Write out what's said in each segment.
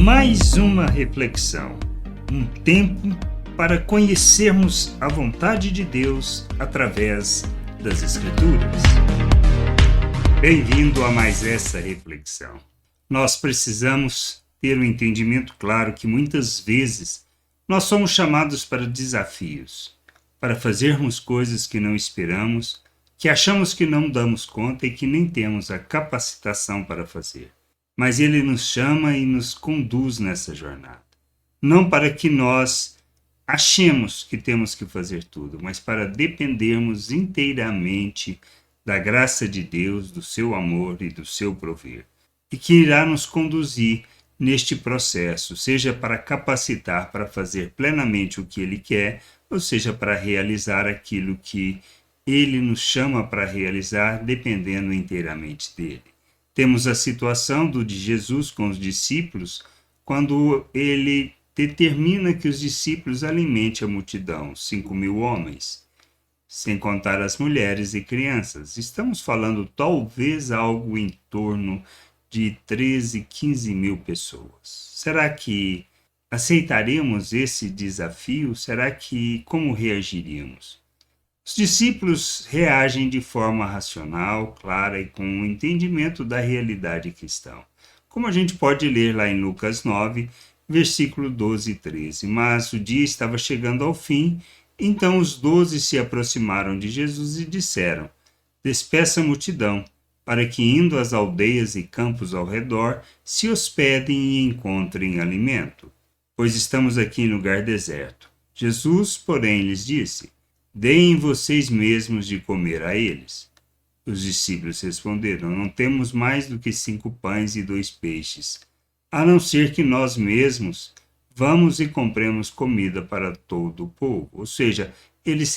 Mais uma reflexão, um tempo para conhecermos a vontade de Deus através das Escrituras. Bem-vindo a mais essa reflexão. Nós precisamos ter um entendimento claro que muitas vezes nós somos chamados para desafios, para fazermos coisas que não esperamos, que achamos que não damos conta e que nem temos a capacitação para fazer. Mas Ele nos chama e nos conduz nessa jornada. Não para que nós achemos que temos que fazer tudo, mas para dependermos inteiramente da graça de Deus, do seu amor e do seu prover. E que irá nos conduzir neste processo, seja para capacitar para fazer plenamente o que Ele quer, ou seja para realizar aquilo que Ele nos chama para realizar, dependendo inteiramente dEle. Temos a situação de Jesus com os discípulos, quando ele determina que os discípulos alimentem a multidão, 5.000 homens, sem contar as mulheres e crianças. Estamos falando talvez algo em torno de 13, 15 mil pessoas. Será que aceitaremos esse desafio? Será que como reagiríamos? Os discípulos reagem de forma racional, clara e com um entendimento da realidade cristã. Como a gente pode ler lá em Lucas 9, versículo 12 e 13. Mas o dia estava chegando ao fim, então os 12 se aproximaram de Jesus e disseram: despeça a multidão, para que indo às aldeias e campos ao redor, se hospedem e encontrem alimento, pois estamos aqui em lugar deserto. Jesus, porém, lhes disse: deem vocês mesmos de comer a eles. Os discípulos responderam: não temos mais do que 5 pães e 2 peixes, a não ser que nós mesmos vamos e compremos comida para todo o povo. Ou seja, eles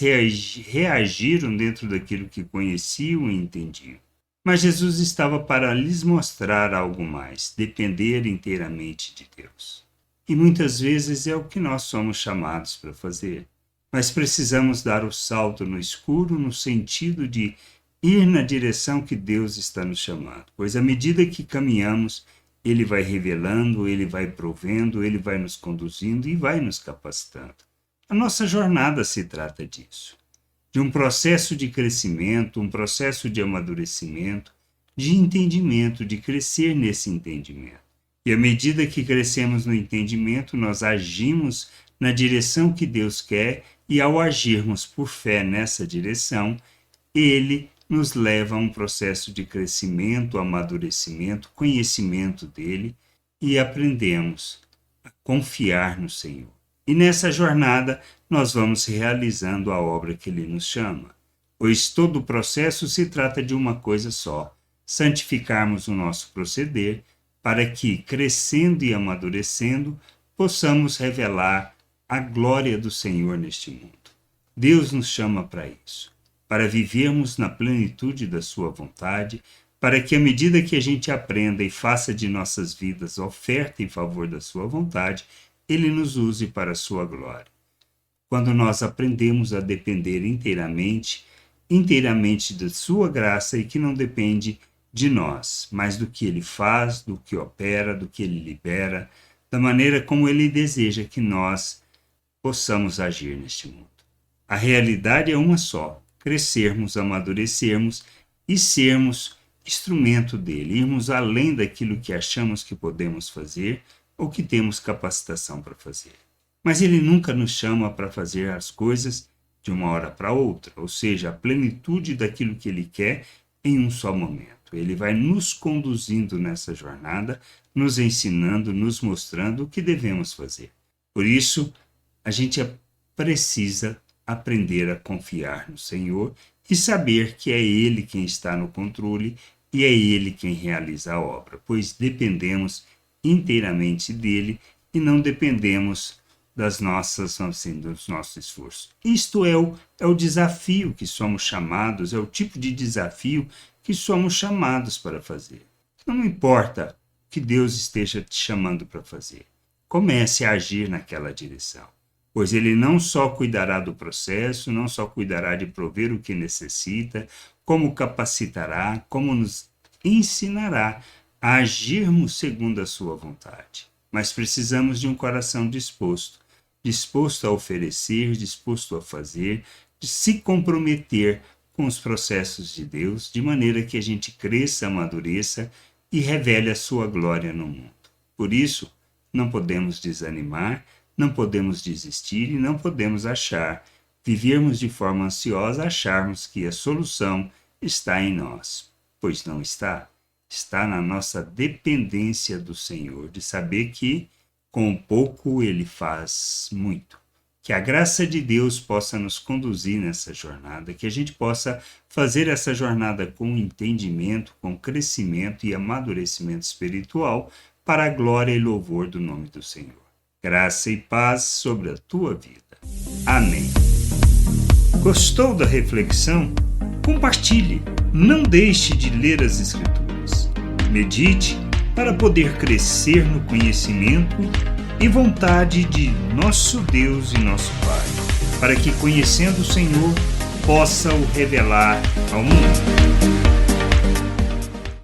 reagiram dentro daquilo que conheciam e entendiam. Mas Jesus estava para lhes mostrar algo mais, depender inteiramente de Deus. E muitas vezes é o que nós somos chamados para fazer. Mas precisamos dar o salto no escuro no sentido de ir na direção que Deus está nos chamando. Pois à medida que caminhamos, Ele vai revelando, Ele vai provendo, Ele vai nos conduzindo e vai nos capacitando. A nossa jornada se trata disso. De um processo de crescimento, um processo de amadurecimento, de entendimento, de crescer nesse entendimento. E à medida que crescemos no entendimento, nós agimos na direção que Deus quer, e ao agirmos por fé nessa direção, Ele nos leva a um processo de crescimento, amadurecimento, conhecimento dEle, e aprendemos a confiar no Senhor. E nessa jornada nós vamos realizando a obra que Ele nos chama, pois todo o processo se trata de uma coisa só: santificarmos o nosso proceder, para que, crescendo e amadurecendo, possamos revelar a glória do Senhor neste mundo. Deus nos chama para isso, para vivermos na plenitude da sua vontade, para que à medida que a gente aprenda e faça de nossas vidas oferta em favor da sua vontade, Ele nos use para a sua glória. Quando nós aprendemos a depender inteiramente da sua graça e que não depende de nós, mas do que Ele faz, do que opera, do que Ele libera, da maneira como Ele deseja que nós possamos agir neste mundo. A realidade é uma só: crescermos, amadurecermos e sermos instrumento dele, irmos além daquilo que achamos que podemos fazer ou que temos capacitação para fazer. Mas Ele nunca nos chama para fazer as coisas de uma hora para outra, ou seja, a plenitude daquilo que Ele quer em um só momento. Ele vai nos conduzindo nessa jornada, nos ensinando, nos mostrando o que devemos fazer. Por isso, a gente precisa aprender a confiar no Senhor e saber que é Ele quem está no controle e é Ele quem realiza a obra, pois dependemos inteiramente dEle e não dependemos dos nossos esforços. Isto é o desafio que somos chamados, é o tipo de desafio que somos chamados para fazer. Não importa o que Deus esteja te chamando para fazer, comece a agir naquela direção. Pois Ele não só cuidará do processo, não só cuidará de prover o que necessita, como capacitará, como nos ensinará a agirmos segundo a sua vontade. mas precisamos de um coração disposto a oferecer, disposto a fazer, de se comprometer com os processos de Deus, de maneira que a gente cresça, amadureça e revele a sua glória no mundo. Por isso, não podemos desanimar, não podemos desistir e não podemos vivermos de forma ansiosa, acharmos que a solução está em nós, pois não está. Está na nossa dependência do Senhor, de saber que com pouco Ele faz muito. Que a graça de Deus possa nos conduzir nessa jornada, que a gente possa fazer essa jornada com entendimento, com crescimento e amadurecimento espiritual para a glória e louvor do nome do Senhor. Graça e paz sobre a tua vida. Amém. Gostou da reflexão? Compartilhe. Não deixe de ler as Escrituras. Medite para poder crescer no conhecimento e vontade de nosso Deus e nosso Pai, para que, conhecendo o Senhor, possa o revelar ao mundo.